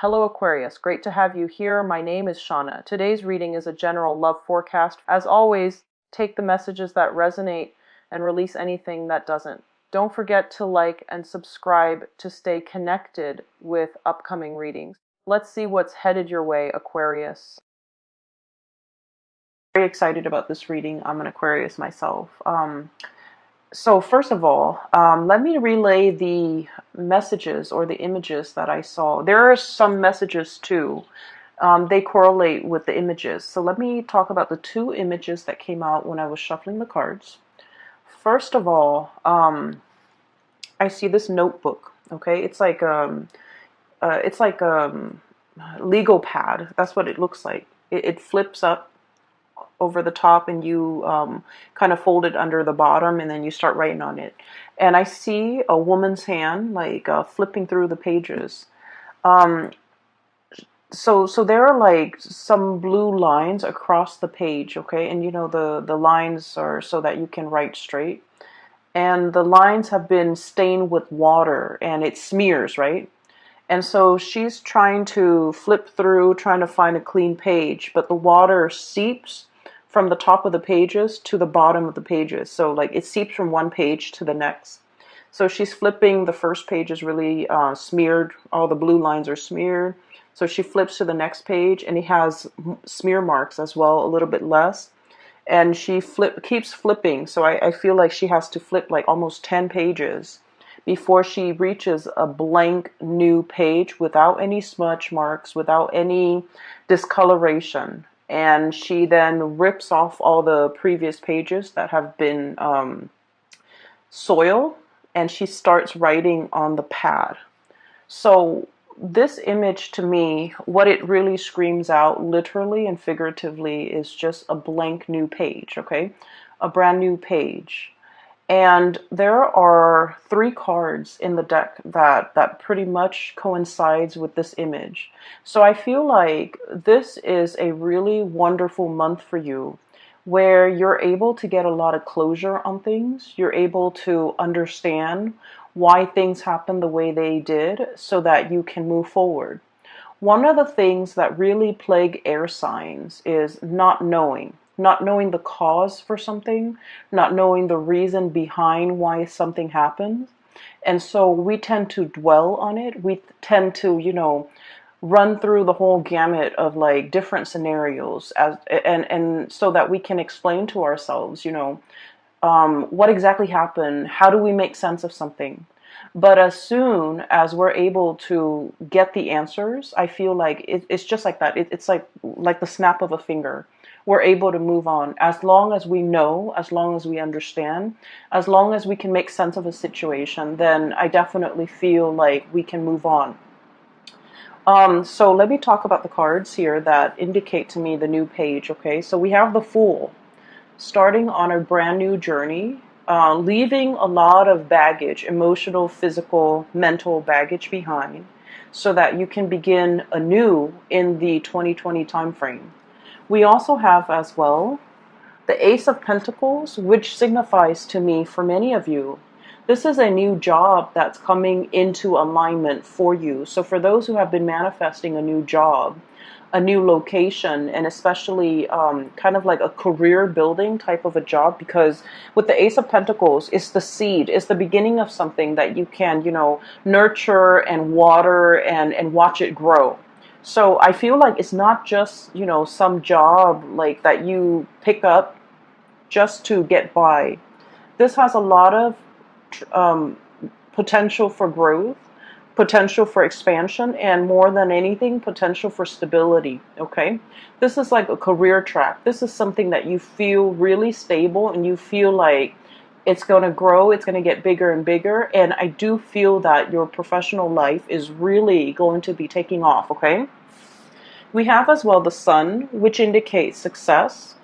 Hello Aquarius, great to have you here. My name is Shauna. Today's reading is a general love forecast. As always, take the messages that resonate and release anything that doesn't. Don't forget to like and subscribe to stay connected with upcoming readings. Let's see what's headed your way, Aquarius. Very excited about this reading. I'm an Aquarius myself. So first of all, let me relay the messages or the images that I saw. There are some messages too. They correlate with the images. So let me talk about the two images that came out when I was shuffling the cards. First of all, I see this notebook. Okay, it's like legal pad. That's what it looks like. It flips up over the top, and you kind of fold it under the bottom, and then you start writing on it. And I see a woman's hand like flipping through the pages. So there are like some blue lines across the page, okay? And you know the lines are so that you can write straight. And the lines have been stained with water, and it smears, right? And so she's trying to flip through, trying to find a clean page, but the water seeps from the top of the pages to the bottom of the pages. So like it seeps from one page to the next. So she's flipping, the first page is really smeared, all the blue lines are smeared. So she flips to the next page, and it has smear marks as well, a little bit less. And she keeps flipping, so I feel like she has to flip like almost 10 pages before she reaches a blank new page without any smudge marks, without any discoloration. And she then rips off all the previous pages that have been soiled, and she starts writing on the pad. So this image, to me, what it really screams out literally and figuratively is just a blank new page, okay? A brand new page. And there are 3 cards in the deck that pretty much coincides with this image. So I feel like this is a really wonderful month for you, where you're able to get a lot of closure on things. You're able to understand why things happen the way they did so that you can move forward. One of the things that really plague air signs is not knowing the cause for something, not knowing the reason behind why something happens. And so we tend to dwell on it. We tend to, run through the whole gamut of like different scenarios and so that we can explain to ourselves, what exactly happened, how do we make sense of something. But as soon as we're able to get the answers, I feel like it's just like that. It's like the snap of a finger. We're able to move on. As long as we know, as long as we understand, as long as we can make sense of a situation, then I definitely feel like we can move on. So let me talk about the cards here that indicate to me the new page, okay? So we have the Fool, starting on a brand new journey, leaving a lot of baggage, emotional, physical, mental baggage behind, so that you can begin anew in the 2020 timeframe. We also have as well the Ace of Pentacles, which signifies to me, for many of you, this is a new job that's coming into alignment for you. So for those who have been manifesting a new job, a new location, and especially kind of like a career building type of a job, because with the Ace of Pentacles, it's the seed, it's the beginning of something that you can, nurture and water and watch it grow. So I feel like it's not just, some job like that you pick up just to get by. This has a lot of potential for growth, potential for expansion, and more than anything, potential for stability, okay? This is like a career track. This is something that you feel really stable, and you feel like it's going to grow, it's going to get bigger and bigger, and I do feel that your professional life is really going to be taking off, okay? We have as well the Sun, which indicates success,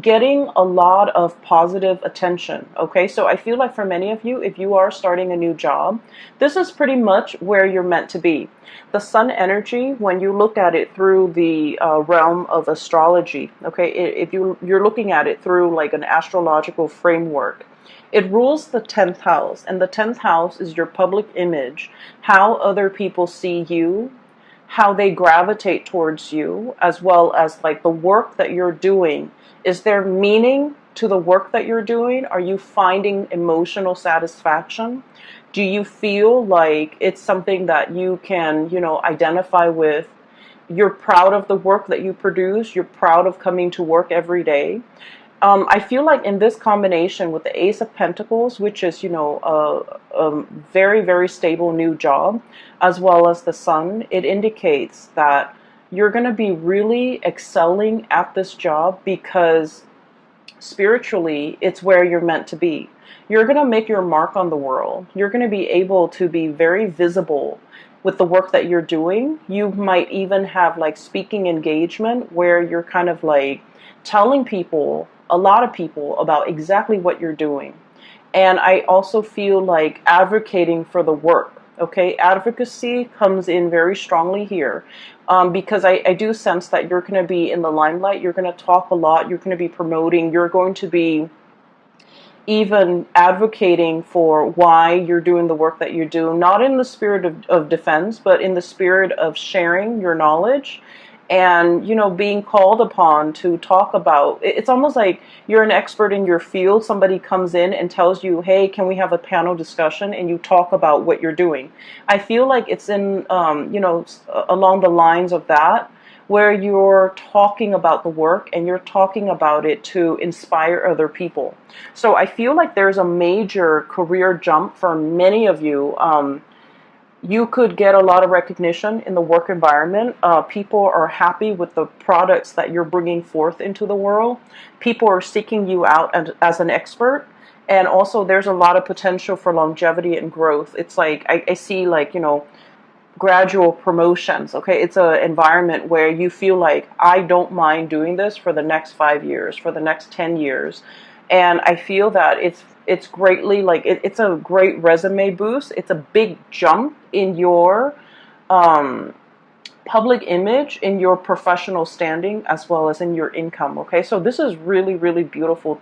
getting a lot of positive attention, okay? So I feel like for many of you, if you are starting a new job, this is pretty much where you're meant to be. The Sun energy, when you look at it through the realm of astrology, okay, if you're looking at it through like an astrological framework, it rules the 10th house, and the 10th house is your public image, how other people see you, how they gravitate towards you, as well as like the work that you're doing. Is there meaning to the work that you're doing? Are you finding emotional satisfaction? Do you feel like it's something that you can, identify with? You're proud of the work that you produce. You're proud of coming to work every day. I feel like in this combination with the Ace of Pentacles, which is, a very, very stable new job, as well as the Sun, it indicates that you're going to be really excelling at this job because spiritually, it's where you're meant to be. You're going to make your mark on the world. You're going to be able to be very visible with the work that you're doing. You might even have like speaking engagement where you're kind of like telling people, a lot of people, about exactly what you're doing. And I also feel like advocating for the work. Okay, advocacy comes in very strongly here, because I do sense that you're going to be in the limelight. You're going to talk a lot. You're going to be promoting. You're going to be even advocating for why you're doing the work that you do, not in the spirit of defense, but in the spirit of sharing your knowledge and, being called upon to talk about. It's almost like you're an expert in your field. Somebody comes in and tells you, hey, can we have a panel discussion? And you talk about what you're doing. I feel like it's in, along the lines of that, where you're talking about the work and you're talking about it to inspire other people. So I feel like there's a major career jump for many of you. You could get a lot of recognition in the work environment. People are happy with the products that you're bringing forth into the world. People are seeking you out as an expert. And also there's a lot of potential for longevity and growth. It's like, I see like, gradual promotions. Okay, it's an environment where you feel like, I don't mind doing this for the next 5 years, for the next 10 years. And I feel that it's greatly like it's a great resume boost. It's a big jump in your public image, in your professional standing, as well as in your income. Okay, so this is really, really beautiful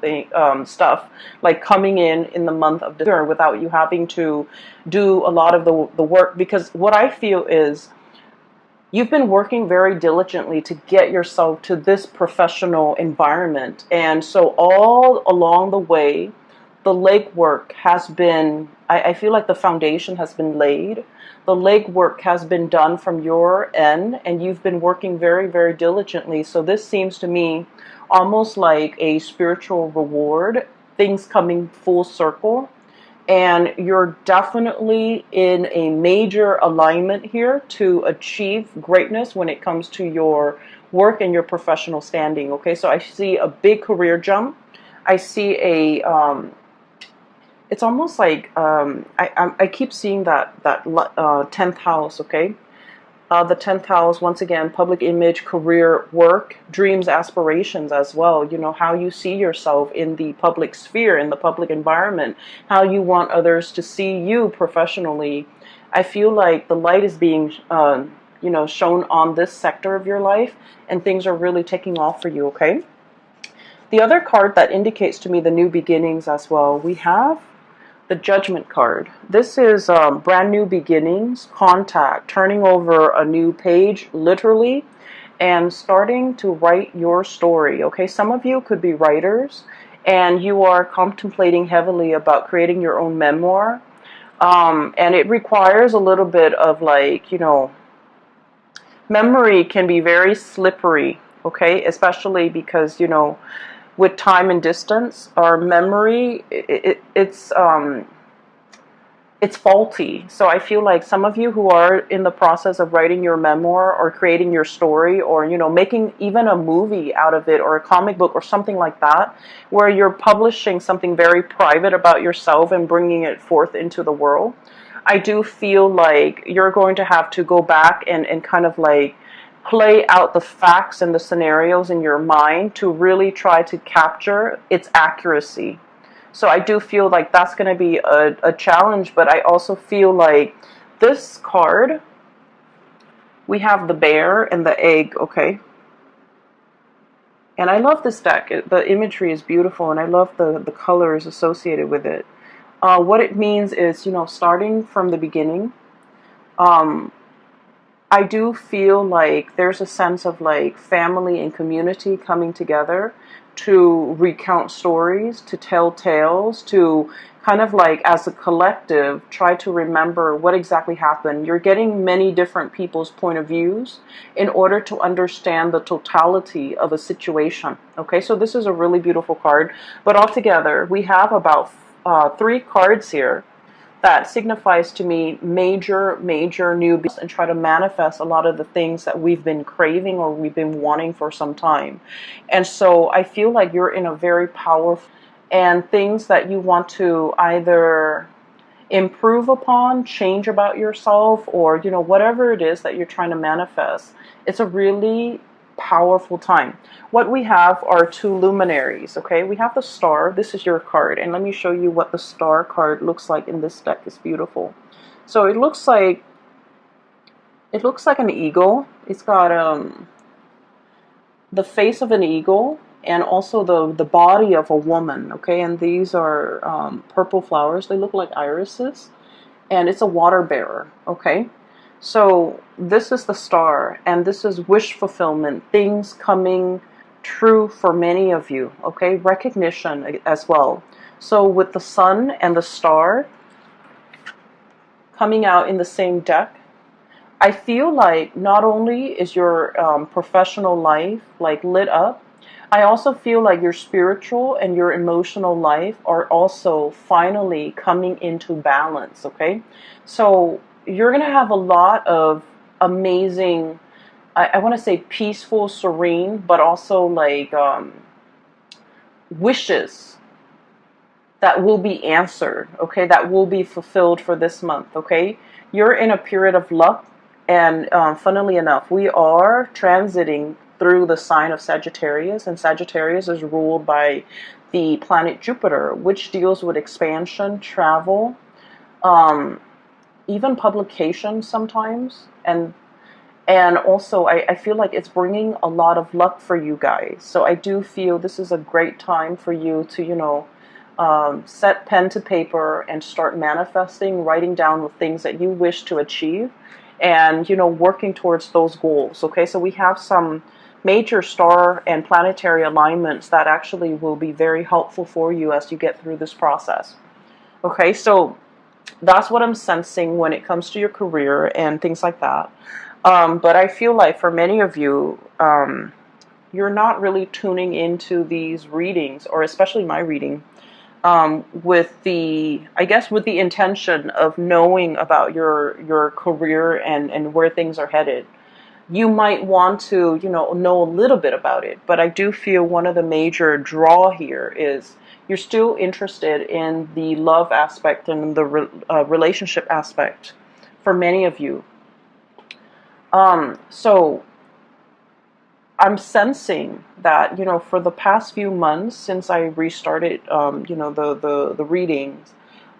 stuff, like coming in the month of December without you having to do a lot of the work. Because what I feel is you've been working very diligently to get yourself to this professional environment, and so all along the way, the legwork has been, I feel like the foundation has been laid. The legwork has been done from your end, and you've been working very, very diligently. So this seems to me almost like a spiritual reward, things coming full circle. And you're definitely in a major alignment here to achieve greatness when it comes to your work and your professional standing. Okay, so I see a big career jump. I see it's almost like I keep seeing that 10th house. Okay, the 10th house, once again, public image, career, work, dreams, aspirations as well. How you see yourself in the public sphere, in the public environment, how you want others to see you professionally. I feel like the light is being shown on this sector of your life, and things are really taking off for you. Okay, the other card that indicates to me the new beginnings as well, we have the Judgment card. This is brand new beginnings, contact, turning over a new page, literally, and starting to write your story. Okay, some of you could be writers, and you are contemplating heavily about creating your own memoir, and it requires a little bit of like, memory can be very slippery. Okay, especially because with time and distance, our memory, it's faulty. So I feel like some of you who are in the process of writing your memoir or creating your story, or making even a movie out of it, or a comic book or something like that, where you're publishing something very private about yourself and bringing it forth into the world, I do feel like you're going to have to go back and kind of like play out the facts and the scenarios in your mind to really try to capture its accuracy. So I do feel like that's going to be a challenge, but I also feel like this card, we have the bear and the egg, okay? And I love this deck. The imagery is beautiful, and I love the colors associated with it. What it means is, starting from the beginning, I do feel like there's a sense of like family and community coming together to recount stories, to tell tales, to kind of like as a collective try to remember what exactly happened. You're getting many different people's point of views in order to understand the totality of a situation. Okay, so this is a really beautiful card. But altogether, we have about 3 cards here that signifies to me major new beginnings, and try to manifest a lot of the things that we've been craving or we've been wanting for some time. And so I feel like you're in a very powerful, and things that you want to either improve upon, change about yourself, or whatever it is that you're trying to manifest. It's a really powerful time. What we have are 2 luminaries. Okay, we have the star. This is your card, and let me show you what the star card looks like in this deck. It's beautiful. So it looks like an eagle. It's got the face of an eagle, and also the body of a woman. Okay, and these are purple flowers. They look like irises, and it's a water bearer. Okay, so this is the star, and this is wish fulfillment, things coming true for many of you. Okay, recognition as well. So with the sun and the star coming out in the same deck, I feel like not only is your professional life like lit up, I also feel like your spiritual and your emotional life are also finally coming into balance. Okay, so you're gonna have a lot of amazing, I want to say peaceful, serene, but also like wishes that will be answered. Okay, that will be fulfilled for this month. Okay, you're in a period of luck. And funnily enough, we are transiting through the sign of Sagittarius, and Sagittarius is ruled by the planet Jupiter, which deals with expansion, travel, even publication sometimes, and also I feel like it's bringing a lot of luck for you guys. So I do feel this is a great time for you to set pen to paper and start manifesting, writing down the things that you wish to achieve, and working towards those goals. Okay, so we have some major star and planetary alignments that actually will be very helpful for you as you get through this process. Okay, so that's what I'm sensing when it comes to your career and things like that. But I feel like for many of you, you're not really tuning into these readings, or especially my reading, with the intention of knowing about your career and where things are headed. You might want to, know a little bit about it, but I do feel one of the major draw here is you're still interested in the love aspect and the relationship aspect for many of you. So I'm sensing that, for the past few months since I restarted, the readings,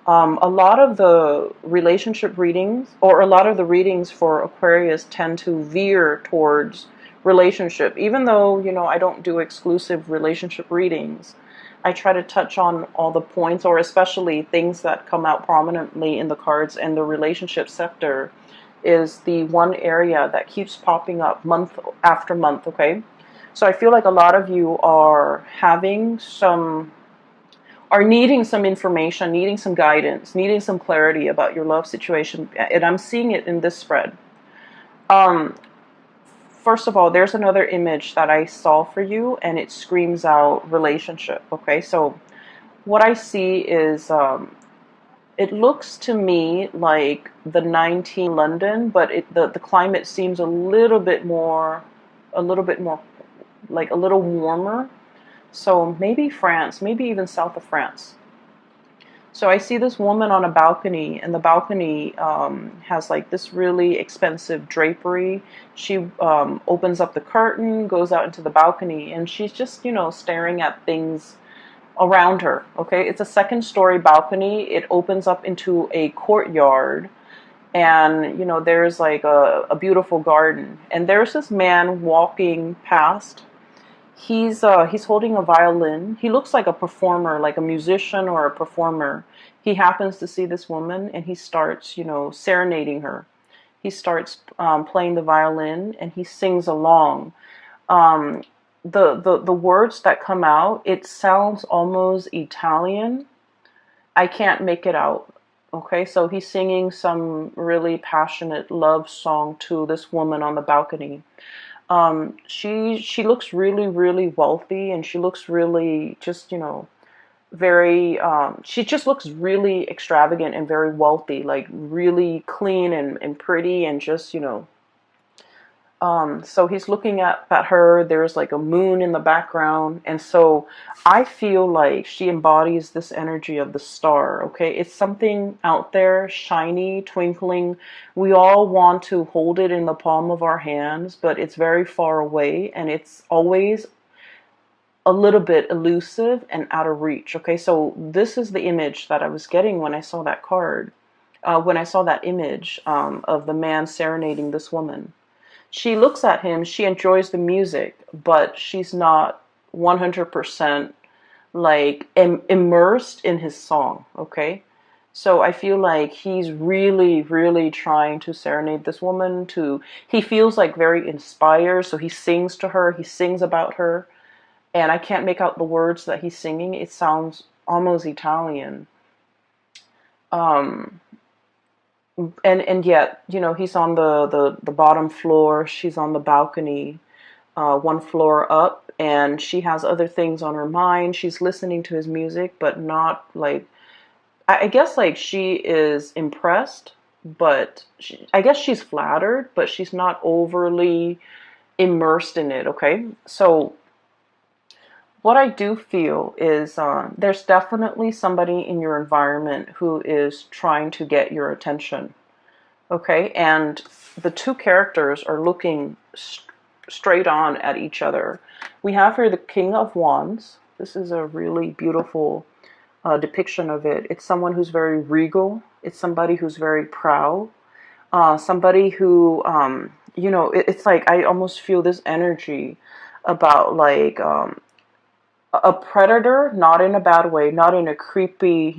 a lot of the relationship readings, or a lot of the readings for Aquarius, tend to veer towards relationship. Even though, I don't do exclusive relationship readings, I try to touch on all the points, or especially things that come out prominently in the cards, and the relationship sector is the one area that keeps popping up month after month. Okay, so I feel like a lot of you are needing some information, needing some guidance, needing some clarity about your love situation, and I'm seeing it in this spread. First of all, there's another image that I saw for you, and it screams out relationship. Okay, so what I see is it looks to me like the 19 London, but the climate seems a little bit more, like a little warmer. So maybe France, maybe even south of France. So I see this woman on a balcony, and the balcony has like this really expensive drapery. She opens up the curtain, goes out into the balcony, and she's just, staring at things around her. Okay, it's a 2nd-story balcony. It opens up into a courtyard, and there's like a beautiful garden, and there's this man walking past. He's holding a violin. He looks like a performer, like a musician or a performer. He happens to see this woman, and he starts, serenading her. he starts playing the violin and he sings along. Um, the words that come out, it sounds almost Italian. I can't make it out. Okay, so he's singing some really passionate love song to this woman on the balcony. She looks really, really wealthy, and she looks really just, very, she just looks really extravagant and very wealthy, like really clean and pretty, and just, so he's looking at her. There's like a moon in the background. And so I feel like she embodies this energy of the star. Okay. It's something out there, shiny, twinkling. We all want to hold it in the palm of our hands, but it's very far away and it's always a little bit elusive and out of reach. Okay. So this is the image that I was getting when I saw that card. When I saw that image of the man serenading this woman. She looks at him, she enjoys the music, but she's not 100% like immersed in his song, okay? So I feel like he's really, really trying to serenade this woman he feels like very inspired, so he sings to her, he sings about her, and I can't make out the words that he's singing. It sounds almost Italian. Um, and yet, he's on the bottom floor, she's on the balcony, one floor up, and she has other things on her mind. She's listening to his music, but not like, I guess like she is impressed, but I guess she's flattered, but she's not overly immersed in it. Okay, so what I do feel is there's definitely somebody in your environment who is trying to get your attention. Okay, and the two characters are looking straight on at each other. We have here the King of Wands. This is a really beautiful depiction of it. It's someone who's very regal. It's somebody who's very proud. Somebody who, it's like I almost feel this energy about like a predator, not in a bad way, not in a creepy,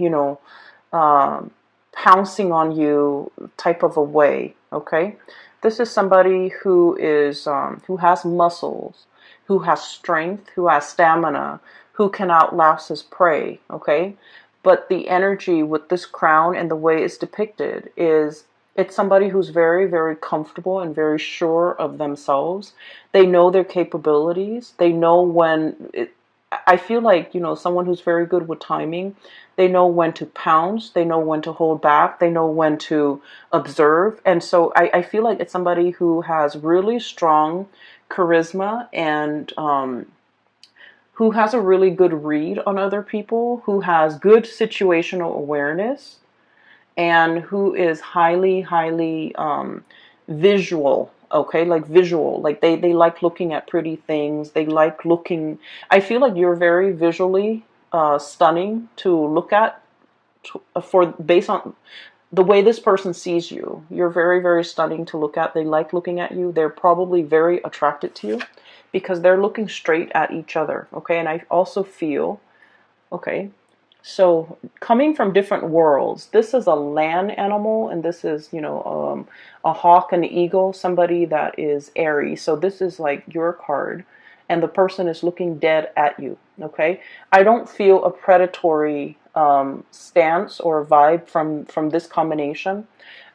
um, pouncing on you type of a way. Okay, this is somebody who has muscles, who has strength, who has stamina, who can outlast his prey. Okay, but the energy with this crown and the way it's depicted is it's somebody who's very, very comfortable and very sure of themselves. They know their capabilities. They know I feel like, someone who's very good with timing. They know when to pounce. They know when to hold back. They know when to observe. And so I feel like it's somebody who has really strong charisma and who has a really good read on other people, who has good situational awareness, and who is highly, highly visual. Okay, like visual, like they like looking at pretty things. They like looking. I feel like you're very visually stunning to look at, for based on the way this person sees you. You're very, very stunning to look at. They like looking at you. They're probably very attracted to you because they're looking straight at each other. Okay, and I also feel, okay, so coming from different worlds, this is a land animal, and this is, a hawk and eagle, somebody that is airy. So this is like your card, and the person is looking dead at you. Okay, I don't feel a predatory stance or vibe from this combination.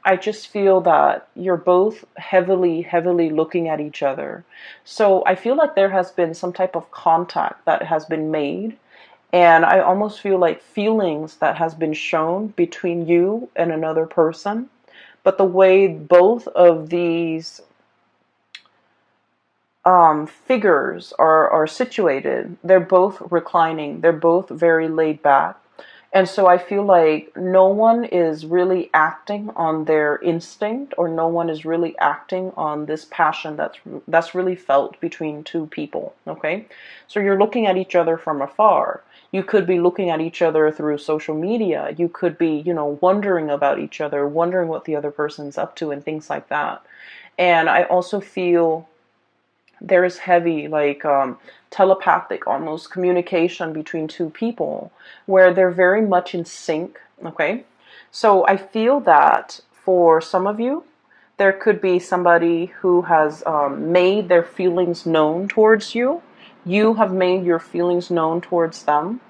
I just feel that you're both heavily, heavily looking at each other. So I feel like there has been some type of contact that has been made. And I almost feel like feelings that has been shown between you and another person. But the way both of these figures are situated, they're both reclining. They're both very laid back. And so I feel like no one is really acting on their instinct, or no one is really acting on this passion that's really felt between two people. Okay, so you're looking at each other from afar. You could be looking at each other through social media. You could be, wondering about each other, wondering what the other person's up to and things like that. And I also feel there is heavy, like telepathic almost communication between two people where they're very much in sync. Okay, so I feel that for some of you, There could be somebody who has made their feelings known towards you. You have made your feelings known towards them.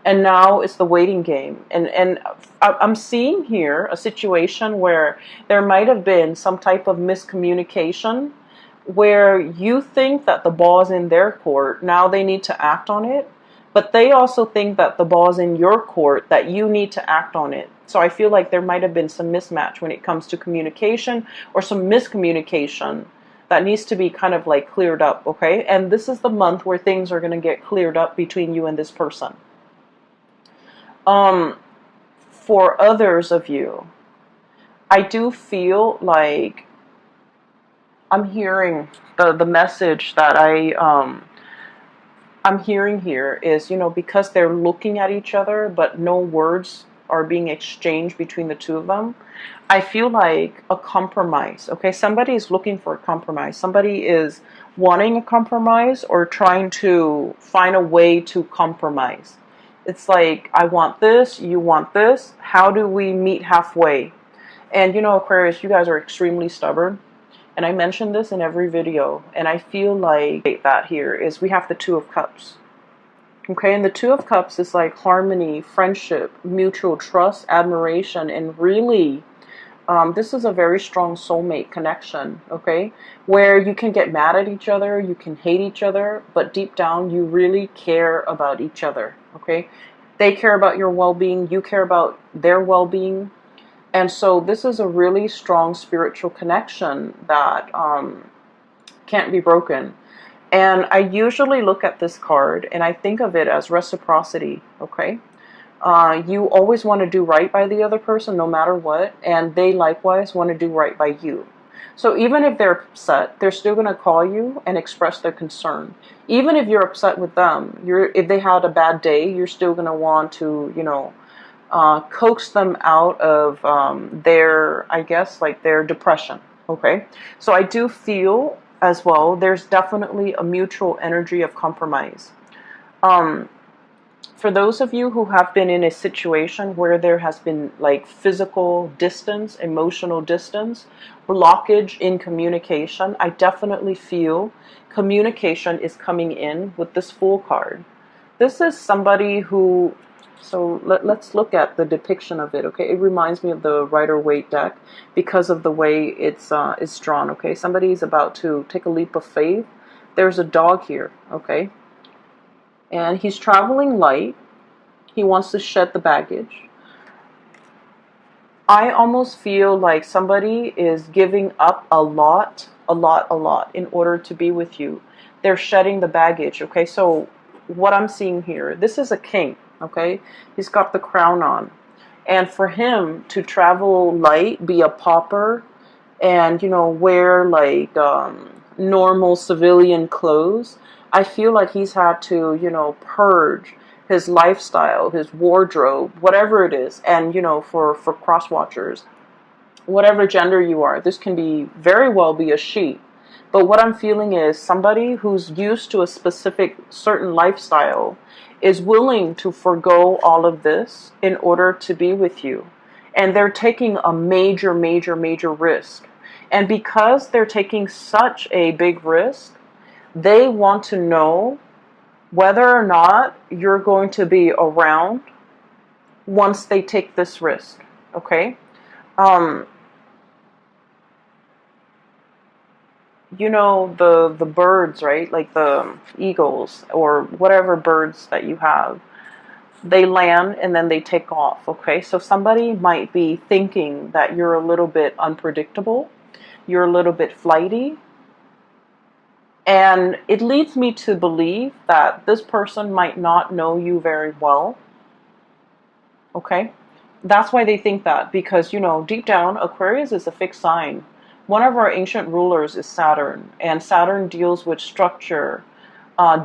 And now it's the waiting game. And I'm seeing here a situation where there might have been some type of miscommunication where you think that the ball is in their court. Now they need to act on it. But they also think that the ball is in your court, that you need to act on it. So I feel like there might have been some mismatch when it comes to communication, or some miscommunication that needs to be kind of like cleared up, okay? And this is the month where things are going to get cleared up between you and this person. For others of you, I do feel like I'm hearing the message that I'm hearing here is, because they're looking at each other, but no words are being exchanged between the two of them. I feel like a compromise, okay? Somebody is looking for a compromise. Somebody is wanting a compromise or trying to find a way to compromise. It's like, I want this, you want this. How do we meet halfway? And Aquarius, you guys are extremely stubborn. And I mention this in every video, and I feel like that here is we have the Two of Cups. Okay, and the Two of Cups is like harmony, friendship, mutual trust, admiration, and really, this is a very strong soulmate connection, okay? Where you can get mad at each other, you can hate each other, but deep down, you really care about each other, okay? They care about your well-being, you care about their well-being. And so this is a really strong spiritual connection that can't be broken. And I usually look at this card and I think of it as reciprocity, okay? You always want to do right by the other person no matter what, and they likewise want to do right by you. So even if they're upset, they're still going to call you and express their concern. Even if you're upset with them, if they had a bad day, you're still going to want to, coax them out of their, I guess, like their depression, okay? So I do feel as well, there's definitely a mutual energy of compromise. For those of you who have been in a situation where there has been like physical distance, emotional distance, blockage in communication, I definitely feel communication is coming in with this Fool card. This is somebody who, so let's look at the depiction of it, okay? It reminds me of the Rider-Waite deck because of the way it's drawn, okay? Somebody's about to take a leap of faith. There's a dog here, okay? And he's traveling light. He wants to shed the baggage. I almost feel like somebody is giving up a lot in order to be with you. They're shedding the baggage, okay? So what I'm seeing here, this is a king, okay? He's got the crown on. And for him to travel light, be a pauper, and, wear like normal civilian clothes, I feel like he's had to, purge his lifestyle, his wardrobe, whatever it is. And, for cross watchers, whatever gender you are, this can be very well be a she. But what I'm feeling is somebody who's used to a specific certain lifestyle is willing to forego all of this in order to be with you. And they're taking a major risk. And because they're taking such a big risk, they want to know whether or not you're going to be around once they take this risk, okay? The birds, right? Like the eagles or whatever birds that you have, they land and then they take off, okay? So somebody might be thinking that you're a little bit unpredictable, you're a little bit flighty, and it leads me to believe that this person might not know you very well, okay? That's why they think that, because, deep down, Aquarius is a fixed sign. One of our ancient rulers is Saturn, and Saturn deals with structure,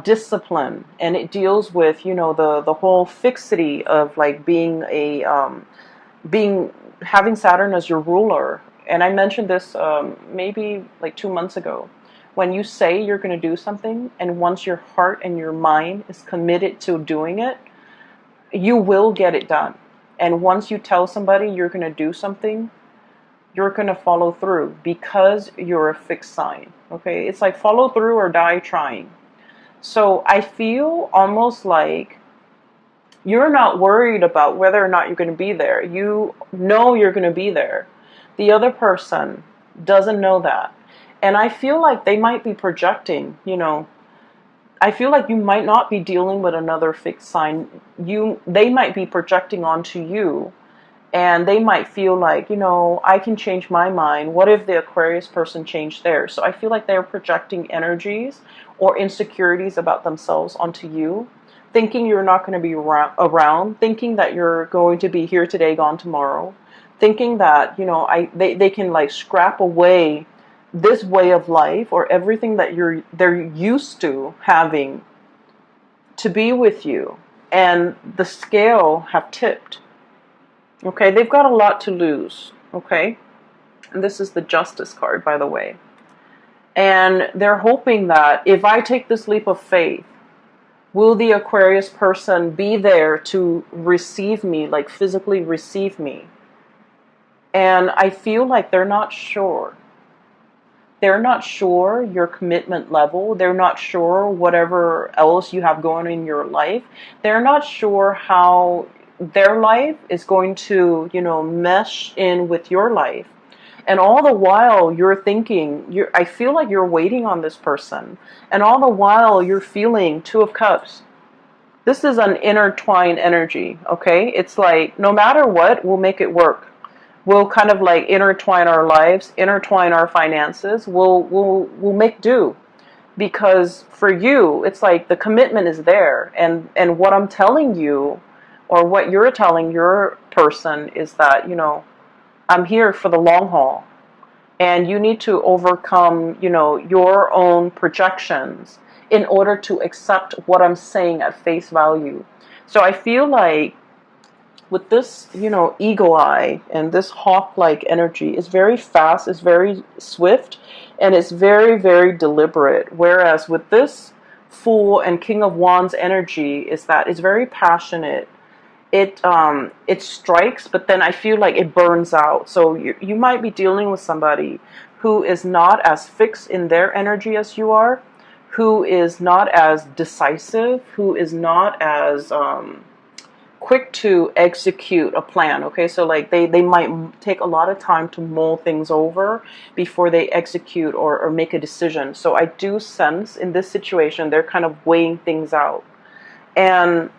discipline, and it deals with, the whole fixity of like being having Saturn as your ruler. And I mentioned this maybe like 2 months ago. When you say you're going to do something, and once your heart and your mind is committed to doing it, you will get it done. And once you tell somebody you're going to do something, you're going to follow through because you're a fixed sign. Okay, it's like follow through or die trying. So I feel almost like you're not worried about whether or not you're going to be there. You know you're going to be there. The other person doesn't know that. And I feel like they might be projecting, I feel like you might not be dealing with another fixed sign. They might be projecting onto you, and they might feel like, I can change my mind. What if the Aquarius person changed theirs? So I feel like they're projecting energies or insecurities about themselves onto you, thinking you're not going to be around, thinking that you're going to be here today, gone tomorrow, thinking that, they can like scrap away this way of life or everything that they're used to having to be with you, and the scale have tipped. Okay, they've got a lot to lose. Okay, and this is the Justice card, by the way, and they're hoping that if I take this leap of faith, will the Aquarius person be there to receive me, like physically receive me? And I feel like they're not sure. They're not sure your commitment level. They're not sure whatever else you have going in your life. They're not sure how their life is going to, mesh in with your life. And all the while you're thinking, I feel like you're waiting on this person. And all the while you're feeling Two of Cups. This is an intertwined energy, okay? It's like, no matter what, we'll make it work. We'll kind of like intertwine our lives, intertwine our finances. We'll make do, because for you, it's like the commitment is there, and what I'm telling you, or what you're telling your person, is that I'm here for the long haul, and you need to overcome your own projections in order to accept what I'm saying at face value. So I feel like with this, eagle eye and this hawk-like energy is very fast, is very swift, and it's very, very deliberate. Whereas with this Fool and King of Wands energy is that it's very passionate. It strikes, but then I feel like it burns out. So you might be dealing with somebody who is not as fixed in their energy as you are, who is not as decisive, who is not as quick to execute a plan. Okay, so like they might take a lot of time to mull things over before they execute or make a decision. So I do sense in this situation they're kind of weighing things out, and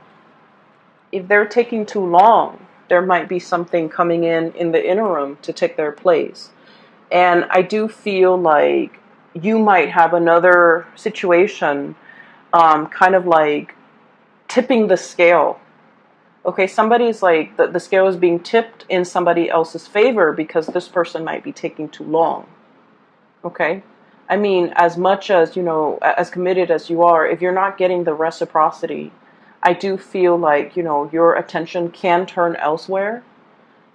if they're taking too long, there might be something coming in the interim to take their place. And I do feel like you might have another situation kind of like tipping the scale. Okay, somebody's like, the scale is being tipped in somebody else's favor because this person might be taking too long. Okay? I mean, as much as, as committed as you are, if you're not getting the reciprocity, I do feel like, your attention can turn elsewhere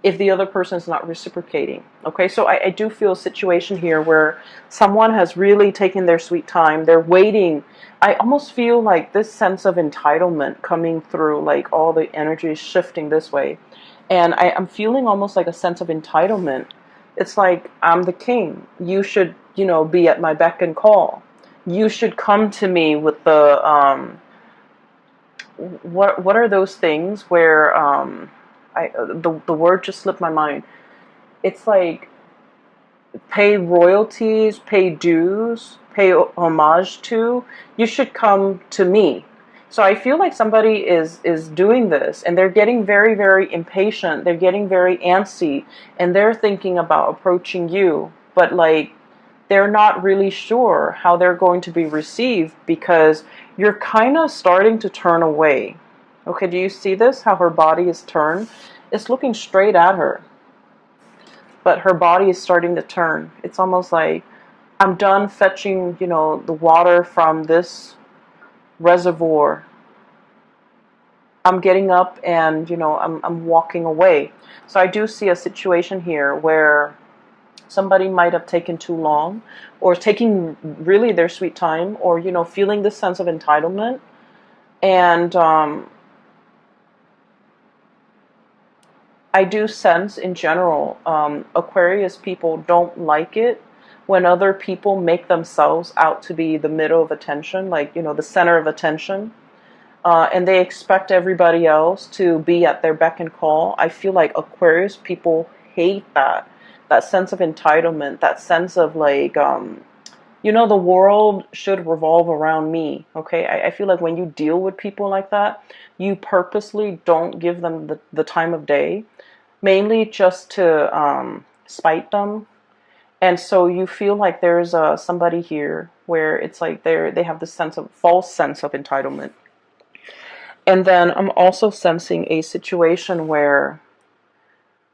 if the other person is not reciprocating. Okay, so I do feel a situation here where someone has really taken their sweet time. They're waiting. I almost feel like this sense of entitlement coming through, like all the energy is shifting this way. And I'm feeling almost like a sense of entitlement. It's like, I'm the king. You should, be at my beck and call. You should come to me with the, what are those things where, the word just slipped my mind. It's like pay royalties, pay dues, pay homage to. You should come to me. So I feel like somebody is doing this, and they're getting very, very impatient. They're getting very antsy, and they're thinking about approaching you, but like they're not really sure how they're going to be received because you're kind of starting to turn away. Okay, do you see this? How her body is turned? It's looking straight at her, but her body is starting to turn. It's almost like, I'm done fetching, the water from this reservoir. I'm getting up and, I'm walking away. So I do see a situation here where somebody might have taken too long, or taking really their sweet time, or, feeling this sense of entitlement. And, I do sense in general, Aquarius people don't like it when other people make themselves out to be the middle of attention, like, the center of attention. And they expect everybody else to be at their beck and call. I feel like Aquarius people hate that sense of entitlement, that sense of like, the world should revolve around me. Okay, I feel like when you deal with people like that, you purposely don't give them the time of day, mainly just to spite them. And so you feel like there's somebody here where it's like they have this false sense of entitlement. And then I'm also sensing a situation where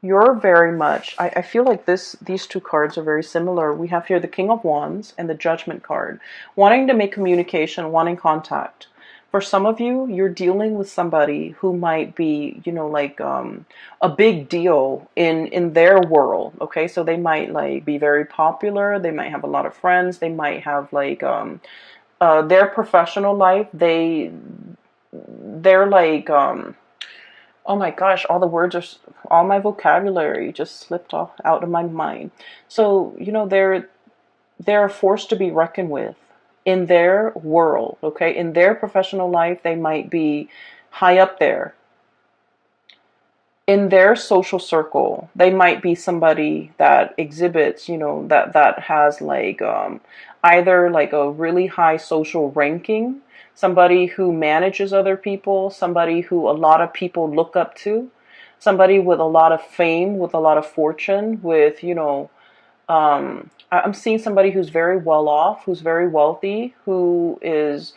you're very much, I feel like these two cards are very similar. We have here the King of Wands and the Judgment card. Wanting to make communication, wanting contact. For some of you, you're dealing with somebody who might be, like a big deal in their world. Okay, so they might like be very popular. They might have a lot of friends. They might have like their professional life. They're like oh my gosh, all my vocabulary just slipped out of my mind. So, they're a force to be reckoned with in their world, okay? In their professional life, they might be high up there. In their social circle, they might be somebody that exhibits, that has like either like a really high social ranking, somebody who manages other people, somebody who a lot of people look up to, somebody with a lot of fame, with a lot of fortune, with, I'm seeing somebody who's very well off, who's very wealthy, who is.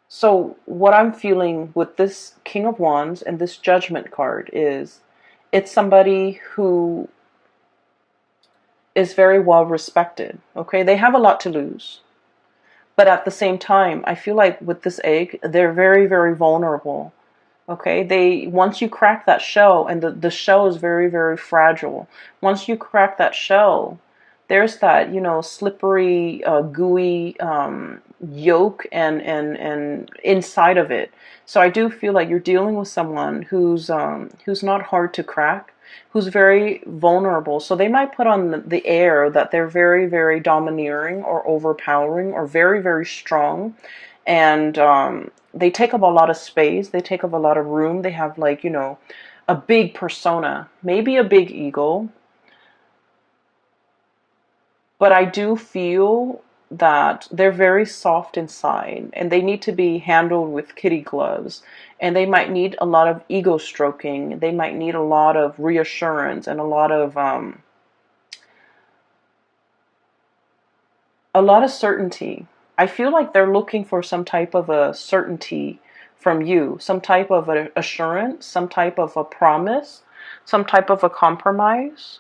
So what I'm feeling with this King of Wands and this Judgment card is it's somebody who is very well respected. Okay, they have a lot to lose. But at the same time, I feel like with this egg, they're very, very vulnerable. Okay, once you crack that shell, and the shell is very, very fragile. Once you crack that shell, there's that, slippery, gooey yolk and inside of it. So I do feel like you're dealing with someone who's not hard to crack, who's very vulnerable. So they might put on the air that they're very, very domineering or overpowering or very, very strong. And they take up a lot of space. They take up a lot of room. They have like, a big persona, maybe a big ego. But I do feel that they're very soft inside and they need to be handled with kitty gloves. And they might need a lot of ego stroking. They might need a lot of reassurance and a lot of certainty. I feel like they're looking for some type of a certainty from you, some type of an assurance, some type of a promise, some type of a compromise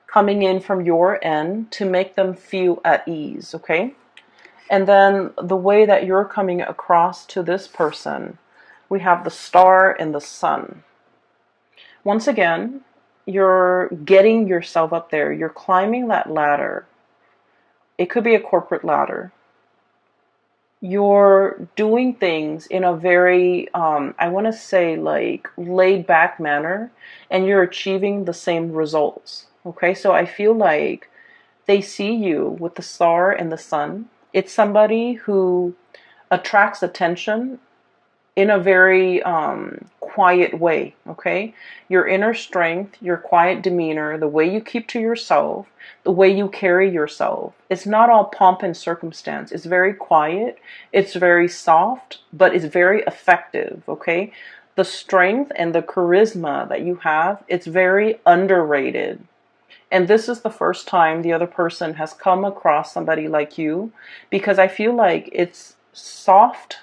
coming in from your end to make them feel at ease, okay? And then the way that you're coming across to this person, we have the Star and the Sun. Once again, you're getting yourself up there. You're climbing that ladder. It could be a corporate ladder. You're doing things in a very, I want to say like laid back manner, and you're achieving the same results. Okay, so I feel like they see you with the Star and the Sun. It's somebody who attracts attention in a very quiet way, okay? Your inner strength, your quiet demeanor, the way you keep to yourself, the way you carry yourself. It's not all pomp and circumstance. It's very quiet. It's very soft, but it's very effective, okay? The strength and the charisma that you have, it's very underrated. And this is the first time the other person has come across somebody like you, because I feel like it's soft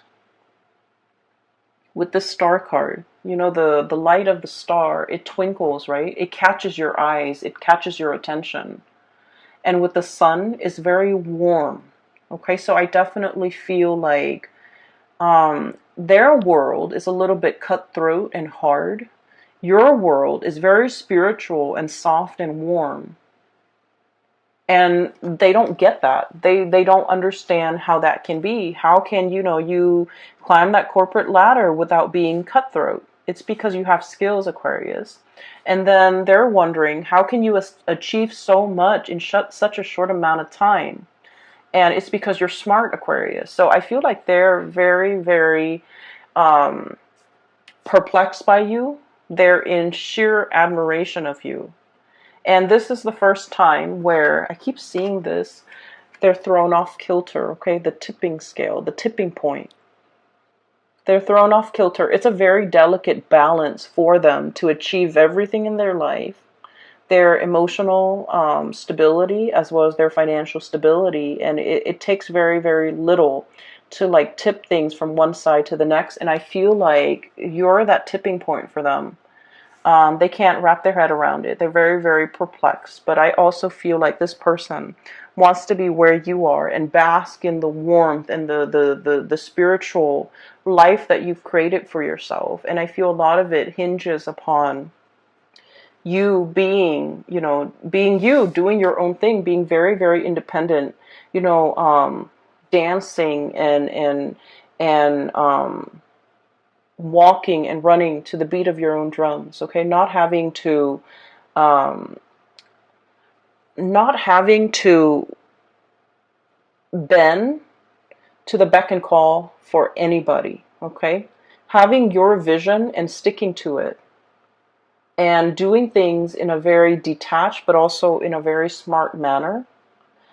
with the Star card. The light of the star, it twinkles, right? It catches your eyes, it catches your attention. And with the Sun, it's very warm. Okay, so I definitely feel like their world is a little bit cutthroat and hard. Your world is very spiritual and soft and warm. And they don't get that. They don't understand how that can be. How can, you climb that corporate ladder without being cutthroat? It's because you have skills, Aquarius. And then they're wondering, how can you achieve so much in such a short amount of time? And it's because you're smart, Aquarius. So I feel like they're very, very um, perplexed by you. They're in sheer admiration of you. And this is the first time where I keep seeing this. They're thrown off kilter, okay? The tipping scale, the tipping point. They're thrown off kilter. It's a very delicate balance for them to achieve everything in their life, their emotional stability as well as their financial stability. And it takes very, very little to like tip things from one side to the next. And I feel like you're that tipping point for them. They can't wrap their head around it. They're very, very perplexed. But I also feel like this person wants to be where you are and bask in the warmth and the spiritual life that you've created for yourself. And I feel a lot of it hinges upon you being, being you, doing your own thing, being very, very independent, dancing and walking and running to the beat of your own drums, okay? Um, not having to bend to the beck and call for anybody, okay? Having your vision and sticking to it and doing things in a very detached but also in a very smart manner.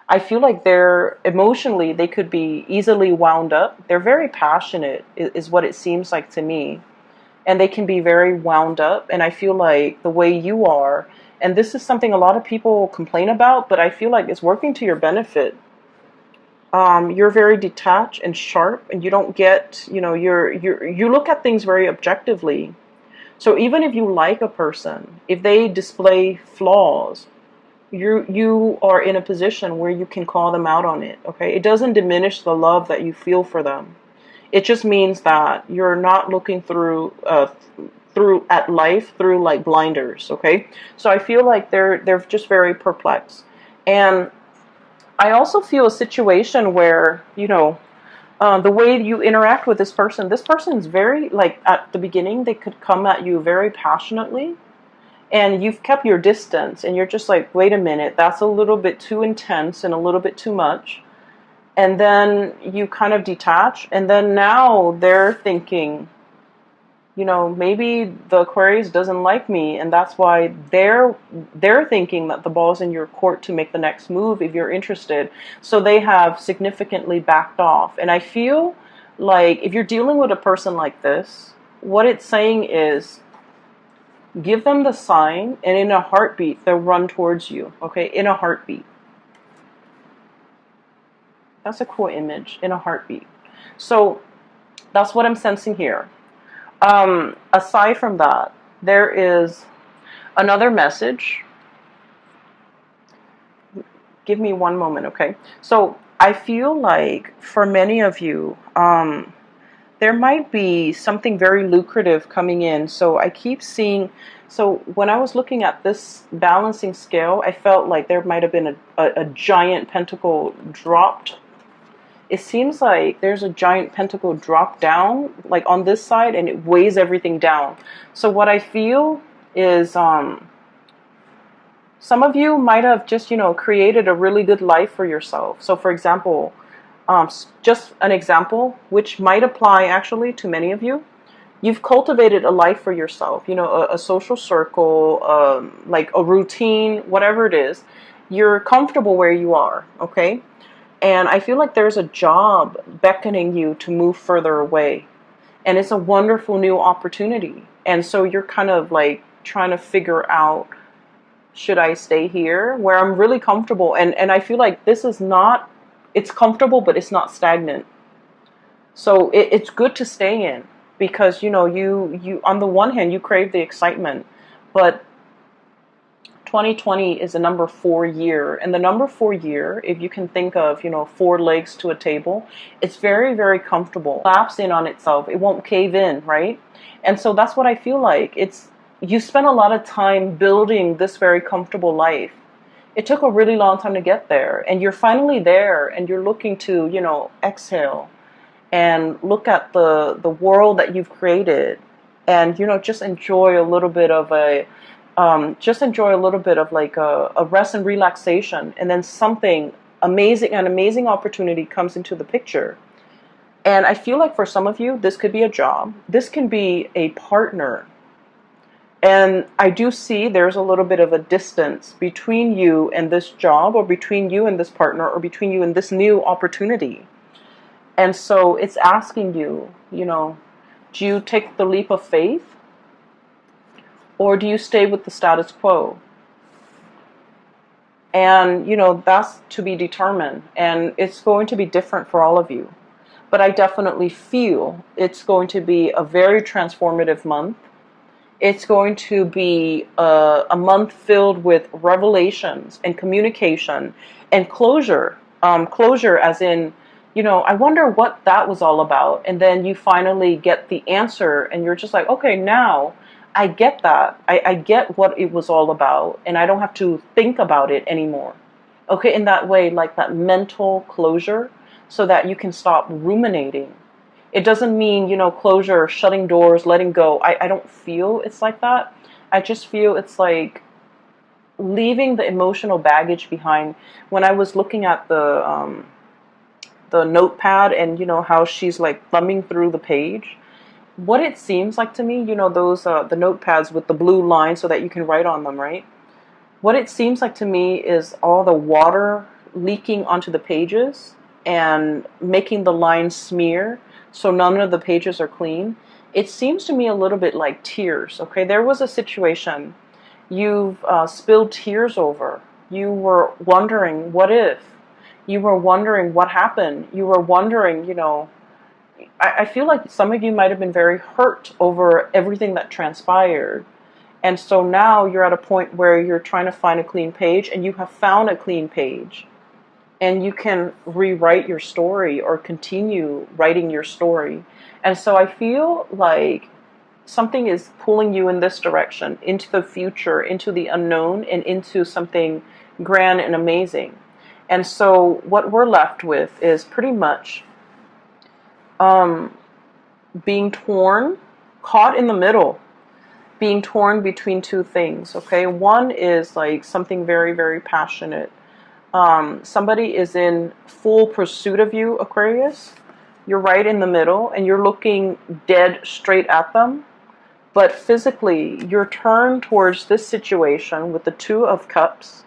I feel like they're emotionally, they could be easily wound up. They're very passionate, is what it seems like to me. And they can be very wound up. And I feel like the way you are, and this is something a lot of people complain about, but I feel like it's working to your benefit. You're very detached and sharp, and you don't get, you look at things very objectively. So even if you like a person, if they display flaws, you are in a position where you can call them out on it, okay? It doesn't diminish the love that you feel for them. It just means that you're not looking through at life through like blinders, okay? So I feel like they're just very perplexed. And I also feel a situation where, the way you interact with this person is very, like, at the beginning, they could come at you very passionately, and you've kept your distance, and you're just like, wait a minute, that's a little bit too intense and a little bit too much. And then you kind of detach, and then now they're thinking, maybe the Aquarius doesn't like me, and that's why they're thinking that the ball's in your court to make the next move if you're interested. So they have significantly backed off. And I feel like if you're dealing with a person like this, what it's saying is give them the sign, and in a heartbeat they'll run towards you, okay? In a heartbeat. That's a cool image, in a heartbeat. So that's what I'm sensing here. Aside from that, there is another message. Give me one moment, okay? So I feel like for many of you, there might be something very lucrative coming in. So I keep seeing, so when I was looking at this balancing scale, I felt like there might have been a giant pentacle dropped. It seems like there's a giant pentacle drop down, like on this side, and it weighs everything down. So what I feel is some of you might have just, created a really good life for yourself. So for example, just an example, which might apply actually to many of you. You've cultivated a life for yourself, a social circle, like a routine, whatever it is. You're comfortable where you are, okay? And I feel like there's a job beckoning you to move further away. And it's a wonderful new opportunity. And so you're kind of like trying to figure out, should I stay here where I'm really comfortable? And I feel like this is not, it's comfortable, but it's not stagnant. So it's good to stay in because, you on the one hand, you crave the excitement, but 2020 is a number 4 year, and the number 4 year, if you can think of, 4 legs to a table, it's very, very comfortable. It collapse in on itself. It won't cave in, right? And so that's what I feel like. You spent a lot of time building this very comfortable life. It took a really long time to get there, and you're finally there, and you're looking to, exhale and look at the world that you've created and just enjoy a little bit of like a rest and relaxation, and then something amazing, an amazing opportunity comes into the picture. And I feel like for some of you, this could be a job, this can be a partner. And I do see there's a little bit of a distance between you and this job, or between you and this partner, or between you and this new opportunity. And so it's asking you, do you take the leap of faith, or do you stay with the status quo? And, that's to be determined. And it's going to be different for all of you. But I definitely feel it's going to be a very transformative month. It's going to be a month filled with revelations and communication and closure. Closure as in, I wonder what that was all about. And then you finally get the answer and you're just like, okay, now I get that. I get what it was all about, and I don't have to think about it anymore. Okay, in that way, like that mental closure, so that you can stop ruminating. It doesn't mean, closure, shutting doors, letting go. I don't feel it's like that. I just feel it's like leaving the emotional baggage behind. When I was looking at the notepad, and how she's like thumbing through the page, what it seems like to me, those the notepads with the blue line so that you can write on them, right? What it seems like to me is all the water leaking onto the pages and making the lines smear, so none of the pages are clean. It seems to me a little bit like tears. Okay, there was a situation you've spilled tears over. You were wondering what if. You were wondering what happened. You were wondering, I feel like some of you might have been very hurt over everything that transpired. And so now you're at a point where you're trying to find a clean page, and you have found a clean page. And you can rewrite your story or continue writing your story. And so I feel like something is pulling you in this direction, into the future, into the unknown, and into something grand and amazing. And so what we're left with is pretty much being torn, caught in the middle, being torn between two things, okay? One is like something very, very passionate. Somebody is in full pursuit of you, Aquarius. You're right in the middle, and you're looking dead straight at them. But physically, you're turned towards this situation with the Two of Cups.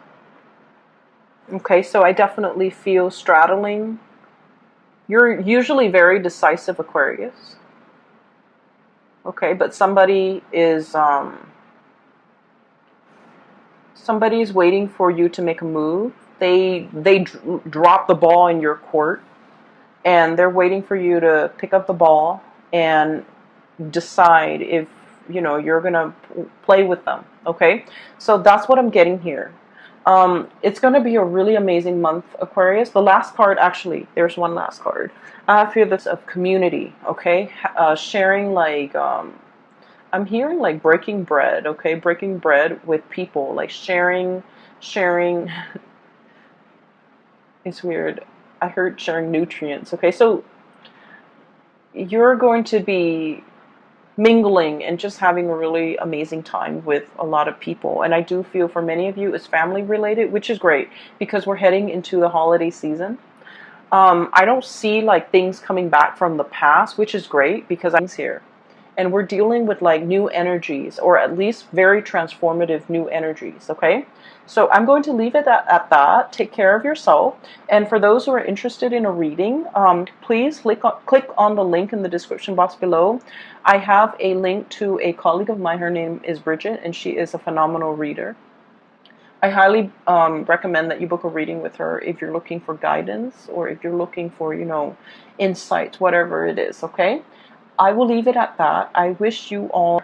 Okay, so I definitely feel straddling. You're usually very decisive, Aquarius. Okay, but somebody is waiting for you to make a move. They drop the ball in your court, and they're waiting for you to pick up the ball and decide if you're gonna play with them. Okay, so that's what I'm getting here. It's going to be a really amazing month, Aquarius. The last card, actually, there's one last card. I feel this of community, okay? Sharing, like, I'm hearing like breaking bread, okay? Breaking bread with people, like sharing. It's weird. I heard sharing nutrients, okay? So you're going to be mingling and just having a really amazing time with a lot of people. And I do feel for many of you it's family related, which is great because we're heading into the holiday season. I don't see like things coming back from the past, which is great because I'm here. And we're dealing with like new energies, or at least very transformative new energies, okay? So I'm going to leave it at that. Take care of yourself. And for those who are interested in a reading, please click on the link in the description box below. I have a link to a colleague of mine. Her name is Bridget, and she is a phenomenal reader. I highly recommend that you book a reading with her if you're looking for guidance, or if you're looking for, insights, whatever it is, okay? I will leave it at that. I wish you all